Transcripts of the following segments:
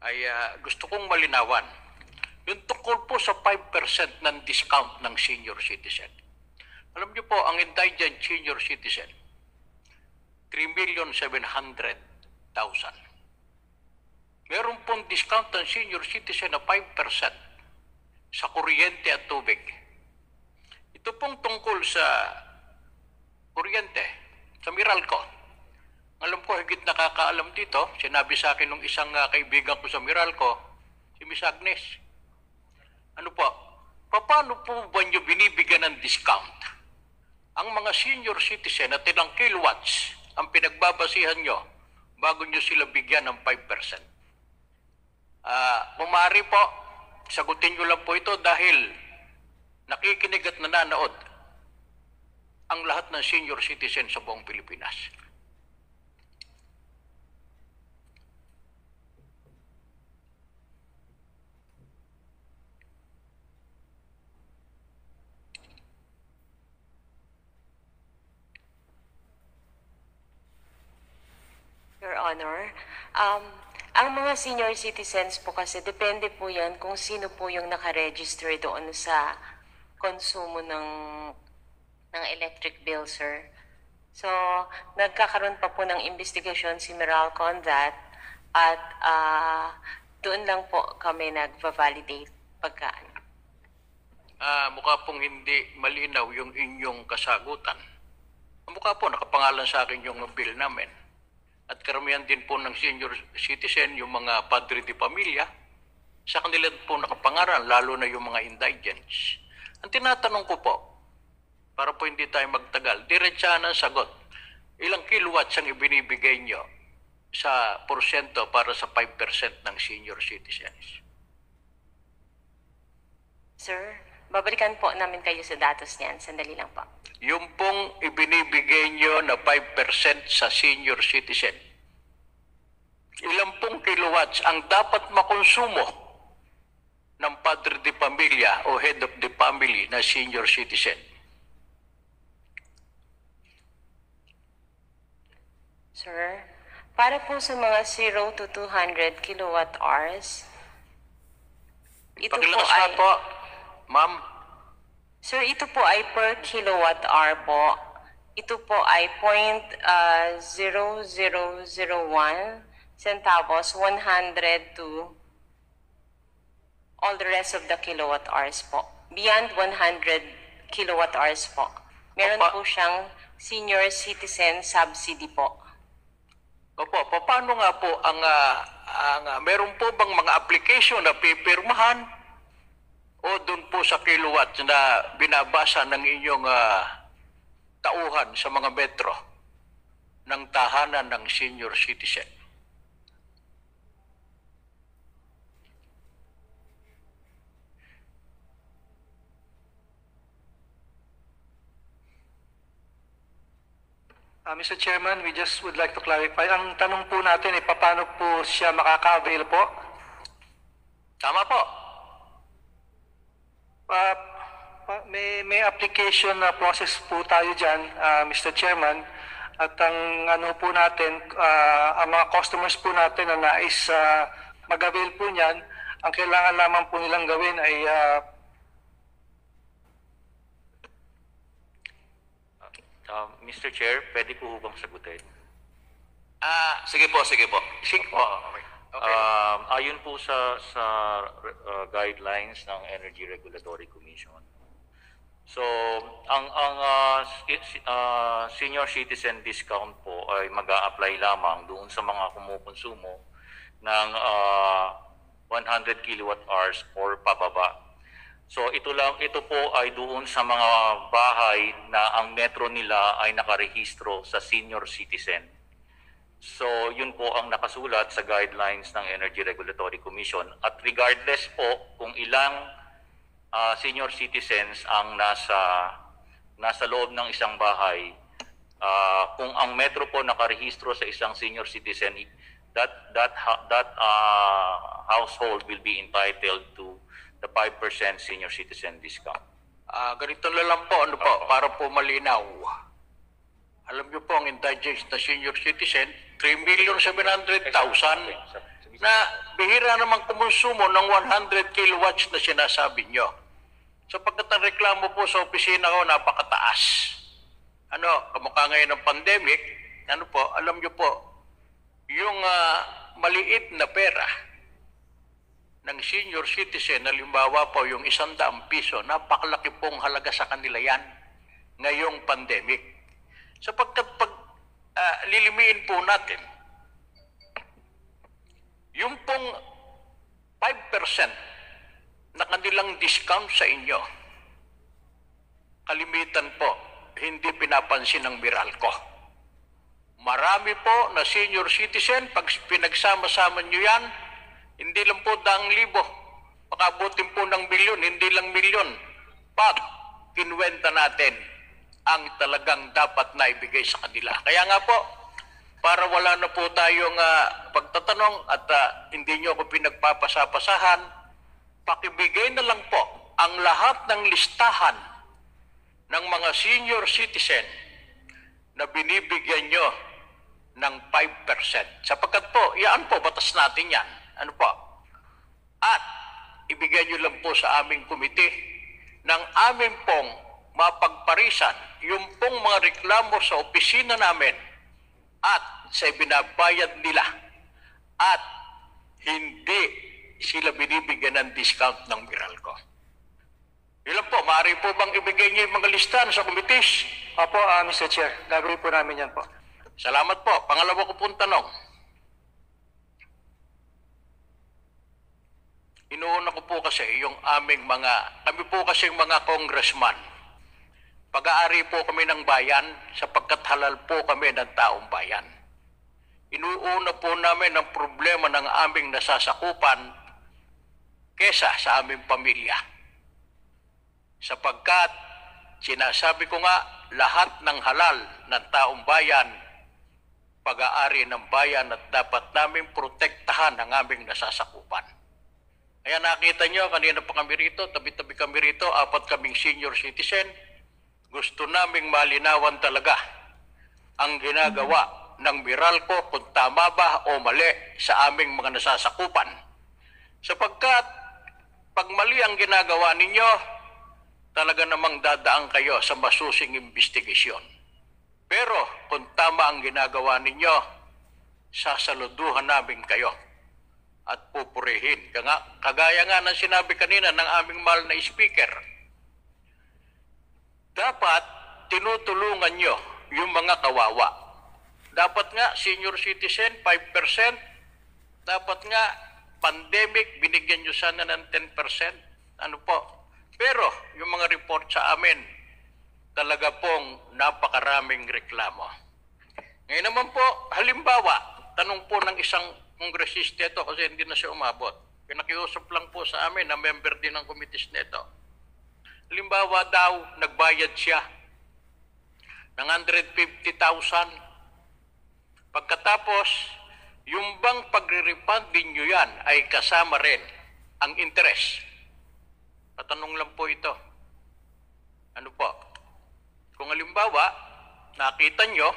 ay gusto kong malinawan. Yung tungkol po sa 5% ng discount ng senior citizen. Alam niyo po, ang indigent senior citizen, 3,700,000. Meron pong discount ng senior citizen na 5% sa kuryente at tubig. Ito pong tungkol sa kuryente, sa Meralco. Alam ko, higit nakakaalam dito, sinabi sa akin ng isang kaibigan ko sa Meralco, si Miss Agnes. Ano po, paano po ba nyo binibigyan ng discount? Ang mga senior citizen at ilang kilowatts ang pinagbabasihan nyo bago nyo sila bigyan ng 5%. Pumari po, sagutin nyo lang po ito dahil nakikinig at nananood ang lahat ng senior citizen sa buong Pilipinas. Your Honor, ang mga senior citizens po kasi depende po yan kung sino po yung nakaregister doon sa konsumo ng electric bill, sir. So, nagkakaroon pa po ng investigation si Meralco on that at doon lang po kami nag-validate pagkaan. Mukha pong hindi malinaw yung inyong kasagutan. Mukha po, nakapangalan sa akin yung bill namin. At karamihan din po ng senior citizen, yung mga padre de pamilya, sa kanila po nakapangalan, lalo na yung mga indigents. Ang tinatanong ko po, para po hindi tayo magtagal, diretsahan ang sagot. Ilang kilowatts ang ibinibigay nyo sa porsyento para sa 5% ng senior citizens? Sir, babalikan po namin kayo sa datos niyan. Sandali lang po. Yung pong ibinibigay nyo na 5% sa senior citizen, ilang pong kilowatts ang dapat makonsumo ng padre de pamilya o head of the family na senior citizen? Sir, para po sa mga 0 to 200 kilowatt hours, ito po Pakilakas ay... nga po, ma'am. Sir, ito po ay per kilowatt hour po. Ito po ay 0.0001 centavos, 100 to all the rest of the kilowatt hours po. Beyond 100 kilowatt hours po. Meron Opa. po siyang senior citizen subsidy po. Opo, paano nga po meron po bang mga application na pipirmahan o doon po sa kilowatt na binabasa ng inyong tauhan sa mga metro ng tahanan ng senior citizen? Mr. Chairman, we just would like to clarify. Ang tanong po natin ay paano po siya makaka-avail po? Tama po. May application na process po tayo dyan, Mr. Chairman. At ang ano po natin, ang mga customers po natin na nais mag-avail po niyan, ang kailangan lamang po nilang gawin ay Mr. Chair, pwede po bang sagutin? Sige po, sige po. Sige po. Okay. Ayon po sa guidelines ng Energy Regulatory Commission. So, ang senior citizen discount po ay mag-a-apply lamang doon sa mga kumukonsumo ng 100 kilowatt hours or pababa. So ito po ay doon sa mga bahay na ang metro nila ay nakarehistro sa senior citizen. So yun po ang nakasulat sa guidelines ng Energy Regulatory Commission. At regardless po kung ilang senior citizens ang nasa loob ng isang bahay, kung ang metro po nakarehistro sa isang senior citizen, that household will be entitled to the 5% senior citizen discount. Ganito na lang po, para po malinaw. Alam niyo po, ang indigent na senior citizen, 3,700,000. na bihira namang kumonsumo ng 100 kilowatts na sinasabi nyo. Sapagkat ang reklamo po sa opisina ko napakataas. Kamukha ngayon ng pandemic, alam nyo po, yung maliit na pera ng senior citizen, halimbawa po yung 100 piso, napakalaki pong halaga sa kanila yan ngayong pandemic. Sapagkat pag lilimiin po natin, yung pong 5% na kanilang discount sa inyo, kalimitan po, hindi pinapansin ng Meralco. Marami po na senior citizen, pag pinagsama-sama nyo yan, hindi lang po 100,000, makabutin po ng milyon, hindi lang milyon. Pag kinwenta natin ang talagang dapat na ibigay sa kanila. Kaya nga po, para wala na po tayong pagtatanong at hindi nyo ako pinagpapasapasahan, pakibigay na lang po ang lahat ng listahan ng mga senior citizen na binibigyan nyo ng 5%. Sapagkat po, yan po, batas natin yan. At ibigay nyo lang po sa aming komite ng aming pong mapagparisan yung pong mga reklamo sa opisina namin at sa binabayad nila at hindi sila binibigyan ng discount ng Meralco. Yun lang po, maaari po bang ibigay niyo yung mga listahan sa komitis? Opo, Mr. Chair. Gagawin po namin yan po. Salamat po. Pangalawa ko pong tanong. Inuuna ko po kasi yung kami po kasi mga congressman. Pag-aari po kami ng bayan sapagkat halal po kami ng taong bayan. Inuuna po namin ang problema ng aming nasasakupan kesa sa aming pamilya. Sapagkat sinasabi ko nga, lahat ng halal ng taong bayan, pag-aari ng bayan at dapat namin protektahan ang aming nasasakupan. Kaya nakita nyo, kanina pa kami rito, tabi-tabi kami rito, 4 kaming senior citizen. Gusto naming malinawan talaga ang ginagawa ng Meralco kung tama ba o mali sa aming mga nasasakupan. Sapagkat pag mali ang ginagawa ninyo, talaga namang dadaan kayo sa masusing investigasyon. Pero kung tama ang ginagawa ninyo, sasaluduhan namin kayo at pupurihin. Kagaya nga ng sinabi kanina ng aming mahal na speaker, dapat tinutulungan nyo yung mga kawawa. Dapat nga senior citizen 5%, dapat nga pandemic binigyan nyo sana ng 10%. Pero yung mga report sa amin, talaga pong napakaraming reklamo. Ngayon naman po, halimbawa, tanong po ng isang kongresista ito kasi hindi na siya umabot. Pinakiusap lang po sa amin na member din ng komitis nito. Halimbawa daw, nagbayad siya ng 150,000. Pagkatapos, yung bang pagre-refund din nyo yan ay kasama rin ang interest. Patanong lang po ito. Kung halimbawa, nakita nyo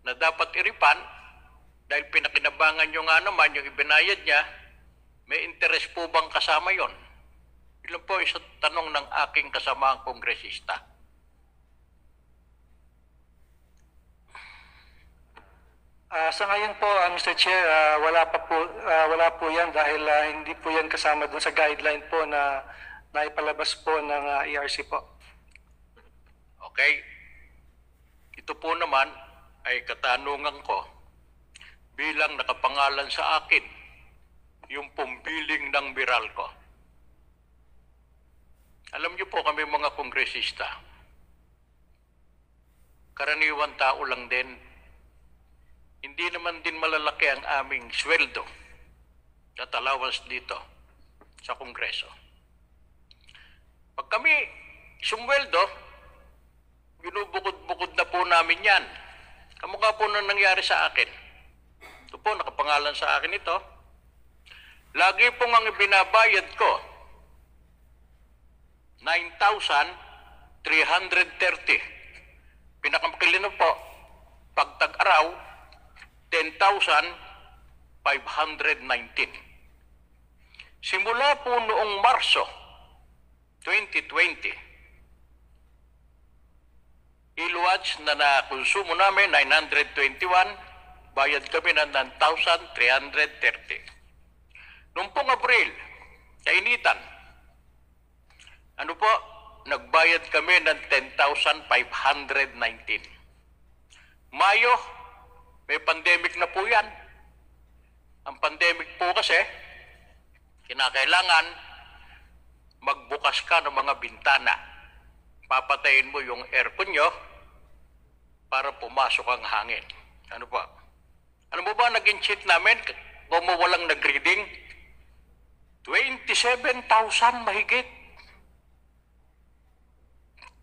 na dapat i-refund dahil pinakinabangan nyo nga naman yung ibinayad niya, may interest po bang kasama yon? Ilan po isang tanong ng aking kasamaang kongresista. Sa ngayon po, Mr. Chair, wala po yan dahil hindi po yan kasama dun sa guideline po na naipalabas po ng ERC po. Okay? Ito po naman ay katanungan ko bilang nakapangalan sa akin yung pumbiling ng Meralco. Alam niyo po kami mga kongresista, karaniwan tao lang din, hindi naman din malalaki ang aming sweldo at allowance dito sa Kongreso. Pag kami sumweldo, binubukod-bukod na po namin yan. Kamukha po na nangyari sa akin. Ito po, nakapangalan sa akin ito. Lagi pong ang ibinabayad ko, 9,330. Pinakamakilino po, pag tag-araw, 10,000 Simula po noong Marso 2020, kilowatts na nakonsumo namin 921, bayad kami ng 9,330. Noong pong Abril, kainitan, nagbayad kami ng 10,519. Mayo, may pandemic na po yan. Ang pandemic po kasi, kinakailangan magbukas ka ng mga bintana. Papatayin mo yung aircon nyo para pumasok ang hangin. Ano ba? Ano mo ba naging cheat namin? Kung walang nag-reading? 27,000 mahigit.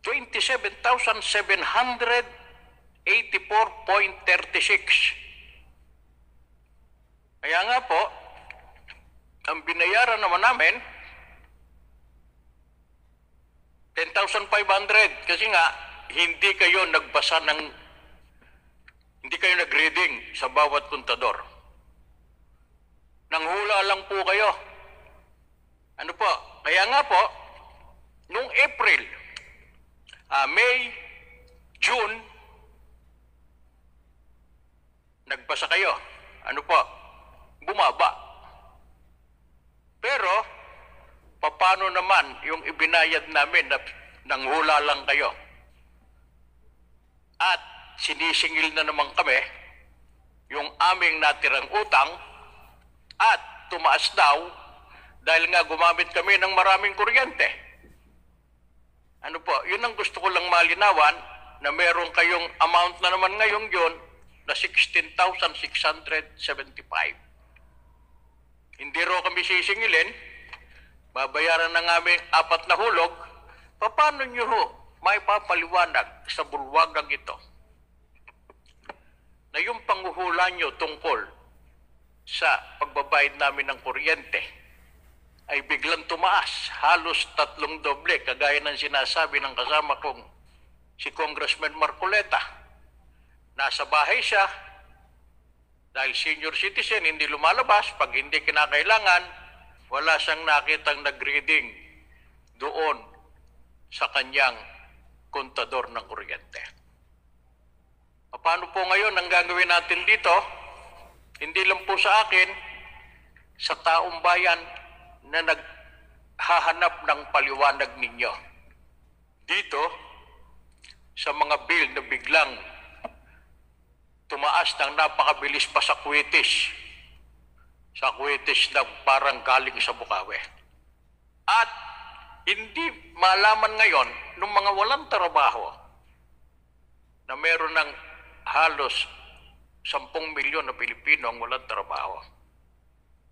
27,784.36. Kaya nga po, ang binayaran naman namin, 10,500 kasi nga hindi kayo nagbasa hindi kayo nag-reading sa bawat kontador. Nanghula lang po kayo. Ano po? Kaya nga po, noong April, May, June, nagbasa kayo. Ano po? Bumaba. Pero, paano naman yung ibinayad namin na nanghula lang kayo? At sinisingil na naman kami yung aming natirang utang at tumaas daw dahil nga gumamit kami ng maraming kuryente. Ano po, yun ang gusto ko lang malinawan na meron kayong amount na naman ngayon yun na 16,675. Hindi ro kami sisingilin, babayaran ng aming 4 na hulog, paano nyo ho may papaliwanag sa bulwagang ito na yung panghuhula nyo tungkol sa pagbabayad namin ng kuryente ay biglang tumaas, halos 3 doble, kagaya ng sinasabi ng kasama kong si Congressman Marcoleta. Nasa bahay siya, dahil senior citizen, hindi lumalabas. Pag hindi kinakailangan, wala siyang nakitang nag-reading doon sa kanyang kontador ng kuryente. Paano po ngayon ang gagawin natin dito? Hindi lang po sa akin, sa taong bayan na naghahanap ng paliwanag ninyo. Dito, sa mga bill na biglang tumaas ng napakabilis pa sa Kuwaitis. Sa Kuwaitis na parang galing sa Bukawi. At hindi malaman ngayon ng mga walang trabaho na meron ng halos 10 milyon na Pilipino ang walang trabaho.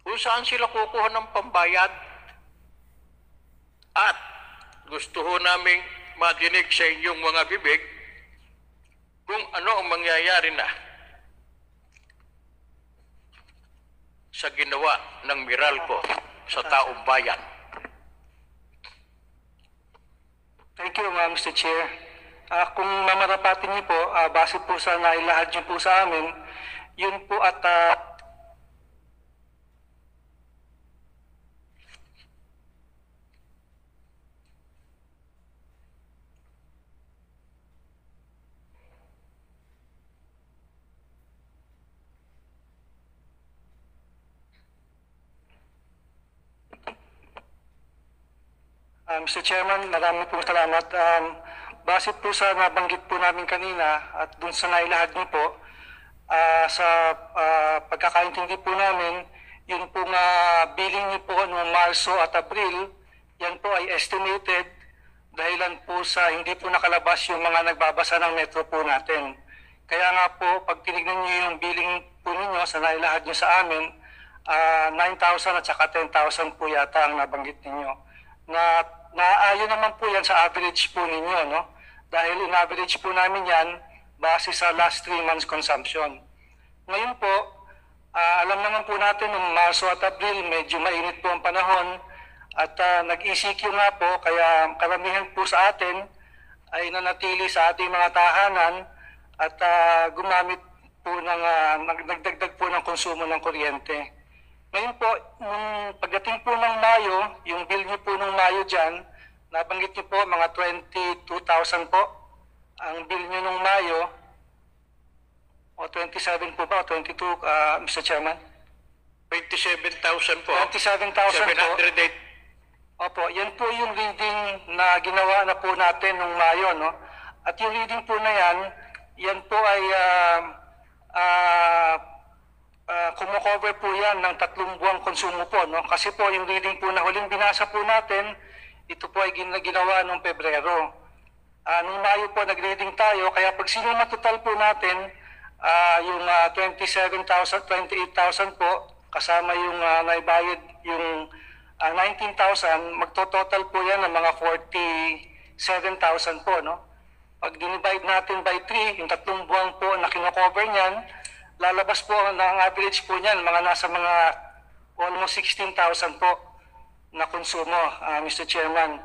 Kung saan sila kukuha ng pambayad? At gusto ho naming madinig sa inyong mga bibig kung ano ang mangyayari na sa ginawa ng Meralco sa taong bayan. Thank you, Mr. Chair. Kung mamarapatin niyo po, base po sa nailahad niyo po sa amin, yun po at Mr. Chairman, marami pong salamat. Base po sa nabanggit po namin kanina at dun sa nailahad niyo po, sa pagkakaintindi po namin, yung pong billing niyo po noong Marso at Abril, yan po ay estimated dahilan po sa hindi po nakalabas yung mga nagbabasa ng metro po natin. Kaya nga po, pag tinignan niyo yung billing po ninyo sa nailahad niyo sa amin, 9,000 at saka 10,000 po yata ang nabanggit ninyo. Naayon naman po yan sa average po ninyo, no? Dahil in-average po namin yan base sa last 3 months consumption. Ngayon po, alam naman po natin noong Marso at Abril, medyo mainit po ang panahon at nag-ECQ nga po, kaya karamihan po sa atin ay nanatili sa ating mga tahanan at gumamit po nagdagdag po ng konsumo ng kuryente. Ngayon po, nung pagdating po ng Mayo, yung bill niyo po ng Mayo dyan, nabanggit niyo po mga 22,000 po. Ang bill niyo nung Mayo, o 27 po ba, o 22, Mr. Chairman? 27,000 po. 27,000 po. 708. Opo, yan po yung reading na ginawa na po natin nung Mayo, no? At yung reading po na yan po ay kumukover po yan ng 3 buwang konsumo po, no? Kasi po yung reading po na huling binasa po natin, ito po ay ginawa noong Pebrero. Nung Mayo po nag-reading tayo, kaya pag sinuma total po natin, yung 27,000, 28,000 po, kasama yung naibayad yung 19,000, magto-total po yan ng mga 47,000 po, no? Pag dinivide natin by 3, yung 3 buwan po na kinocover niyan, lalabas po ang average po niyan, mga nasa mga almost 16,000 po na konsumo, Mr. Chairman.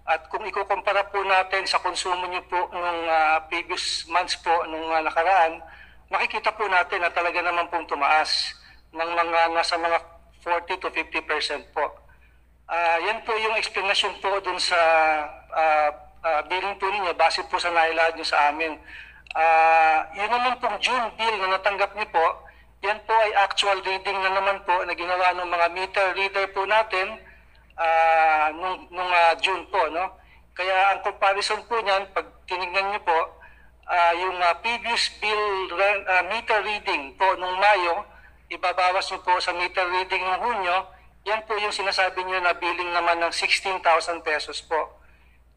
At kung ikukumpara po natin sa konsumo niyo po nung previous months po, nung nakaraan, makikita po natin na talaga naman pong tumaas ng mga nasa mga 40 to 50% po. Yan po yung explanation po dun sa billing po ninyo base po sa nailahad nyo sa amin. Yun naman pong June bill na natanggap niyo po, yan po ay actual reading na naman po na ginawa ng mga meter reader po natin nung June po, no? Kaya ang comparison po niyan, pag tinignan niyo po, yung previous bill meter reading po nung Mayo, ibabawas niyo po sa meter reading ng Hunyo, yan po yung sinasabi niyo na billing naman ng 16,000 pesos po.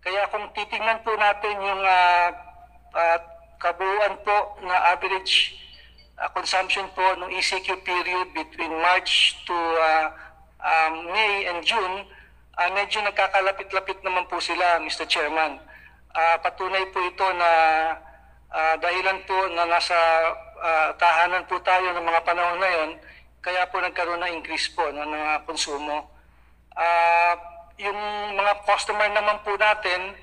Kaya kung titingnan po natin yung kabuuan po na average consumption po ng ECQ period between March to May and June, medyo nagkakalapit-lapit naman po sila, Mr. Chairman. Patunay po ito na dahilan po na nasa tahanan po tayo ng mga panahon na yon, kaya po nagkaroon ng increase po ng konsumo. Yung mga customer naman po natin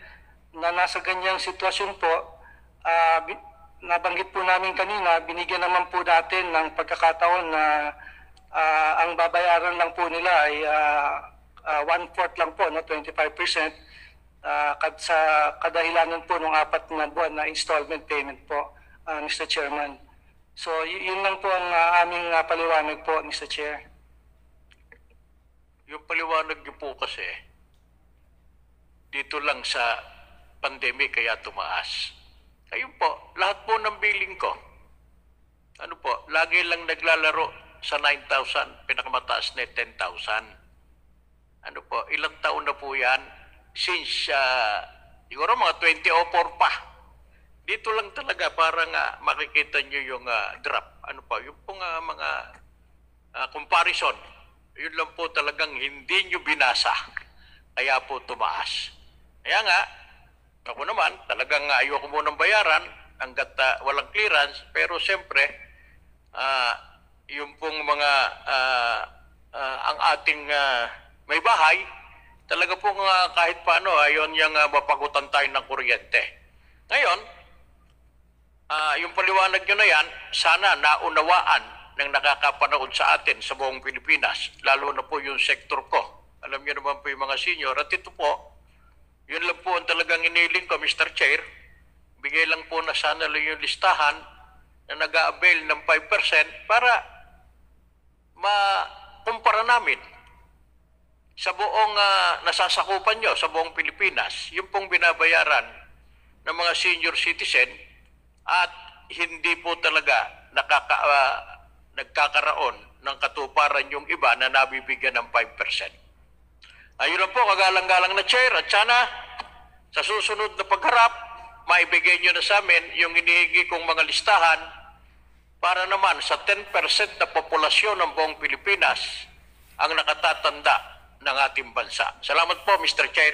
na nasa ganyang sitwasyon po, nabanggit po namin kanina, binigyan naman po natin ng pagkakataon na ang babayaran lang po nila ay 1/4 lang po, no, 25%, sa kadahilanan po ng 4 na buwan na installment payment po, Mr. Chairman. So, yun lang po ang aming paliwanag po, Mr. Chair. Yung paliwanag niyo po kasi, dito lang sa pandemic kaya tumaas. Ayun po, lahat po ng billing ko, ano po, lagi lang naglalaro sa 9,000, pinakamataas na 10,000. Ano po, ilang taon na po yan? Since, siguro mga 2004 pa. Dito lang talaga para nga makikita nyo yung drop. Ano po, yung pong mga comparison. Yun lang po talagang hindi nyo binasa. Kaya po tumaas. Kaya nga, ako naman, talagang ayoko munang bayaran hanggat walang clearance. Pero siyempre, yung pong mga ang ating may bahay, talaga pong kahit paano, ayon yung mapagutan tayo ng kuryente. Ngayon, yung paliwanag nyo na yan, sana naunawaan ng nakakapanood sa atin sa buong Pilipinas, lalo na po yung sektor ko. Alam nyo naman po yung mga senior. At ito po, yun lang po ang talagang iniling ko, Mr. Chair. Bigay lang po na sana lang yung listahan na nag-a-avail ng 5% para makumpara namin sa buong nasasakupan nyo, sa buong Pilipinas, yung pong binabayaran ng mga senior citizen at hindi po talaga nagkakaroon ng katuparan yung iba na nabibigyan ng 5%. Ayun lang po, kagalang-galang na Chair, at sana sa susunod na pagharap, maibigay nyo na sa amin yung hinihingi kong mga listahan para naman sa 10% na populasyon ng buong Pilipinas ang nakatatanda ng ating bansa. Salamat po, Mr. Chair.